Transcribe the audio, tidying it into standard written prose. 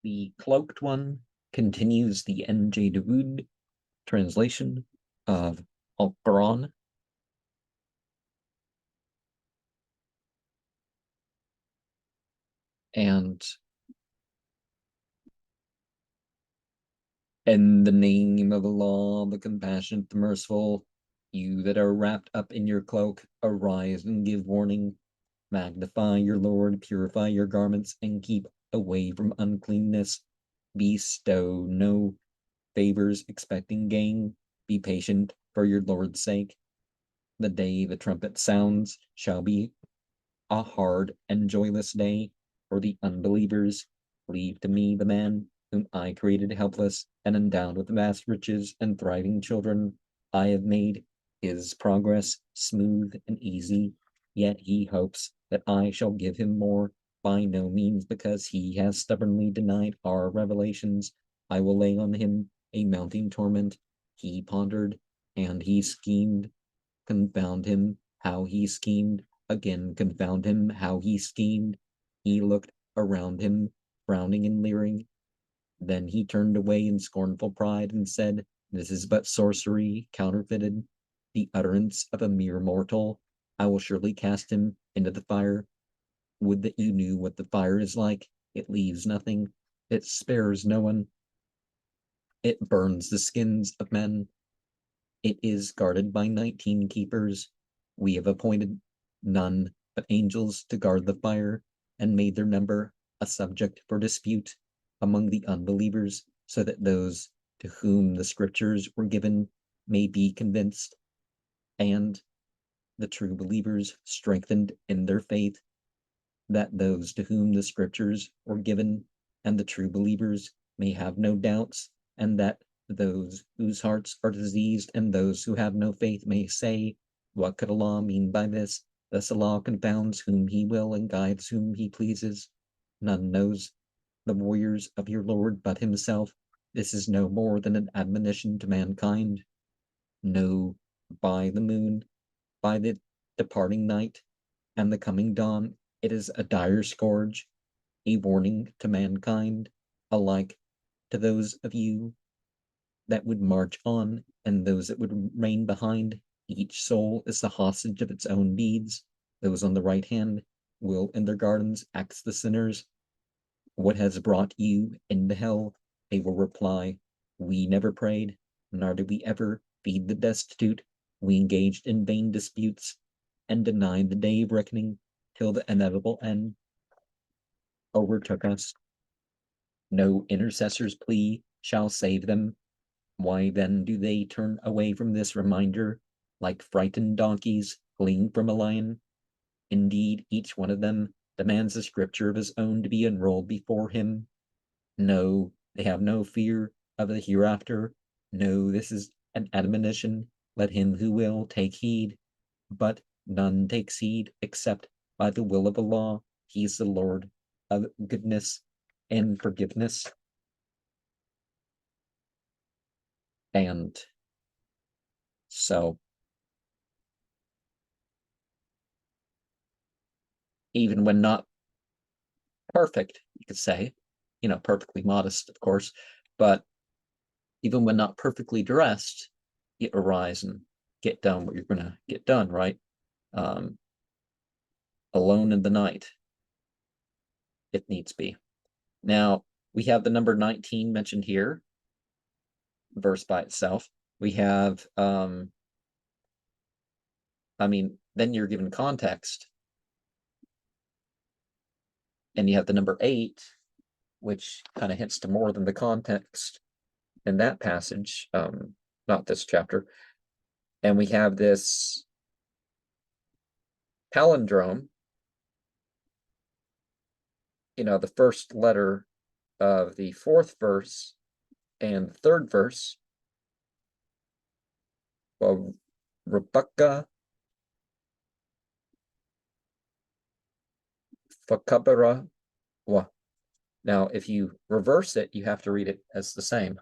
The Cloaked One continues the N.J. Dawood translation of Koran. And in the name of Allah, the compassionate, the merciful, you that are wrapped up in your cloak, arise and give warning. Magnify your Lord, purify your garments, and keep away from uncleanness. Bestow no favors expecting gain. Be patient for your Lord's sake. The day the trumpet sounds shall be a hard and joyless day for the unbelievers. Leave to me the man whom I created helpless and endowed with vast riches and thriving children. I have made his progress smooth and easy, yet he hopes that I shall give him more. By no means, because he has stubbornly denied our revelations. I will lay on him a mounting torment. He pondered and he schemed. Confound him, how he schemed. Again, confound him, how he schemed. He looked around him, frowning and leering. Then he turned away in scornful pride and said, "This is but sorcery, counterfeited, the utterance of a mere mortal. I will surely cast him into the fire. Would that you knew what the fire is like. It leaves nothing. It spares no one. It burns the skins of men. It is guarded by 19 keepers. We have appointed none but angels to guard the fire, and made their number a subject for dispute among the unbelievers, so that those to whom the scriptures were given may be convinced, and the true believers strengthened in their faith, that those to whom the scriptures were given and the true believers may have no doubts, and that those whose hearts are diseased and those who have no faith may say, what could Allah mean by this? Thus Allah confounds whom he will and guides whom he pleases. None knows the warriors of your Lord but himself. This is no more than an admonition to mankind. Know by the moon, by the departing night, and the coming dawn, it is a dire scourge, a warning to mankind, alike to those of you that would march on and those that would remain behind. Each soul is the hostage of its own deeds. Those on the right hand will in their gardens axe the sinners. What has brought you into hell? They will reply, we never prayed, nor did we ever feed the destitute. We engaged in vain disputes and denied the day of reckoning till the inevitable end overtook us. No intercessor's plea shall save them. Why then do they turn away from this reminder, like frightened donkeys fleeing from a lion? Indeed, each one of them demands a scripture of his own to be enrolled before him. No, they have no fear of the hereafter. No, this is an admonition. Let him who will take heed. But none takes heed except by the will of Allah. He is the Lord of goodness and forgiveness. And so, even when not perfect, you could say, perfectly modest, of course, but even when not perfectly dressed, you arise and get done what you're going to get done, right? Alone in the night, if needs be. Now, we have the number 19 mentioned here, verse by itself. We have, then you're given context. And you have the number 8, which kind of hints to more than the context in that passage, not this chapter. And we have this palindrome, the first letter of the 4th verse and the 3rd verse. Well, Rebecca Fakabara. Well, now if you reverse it, you have to read it as the same.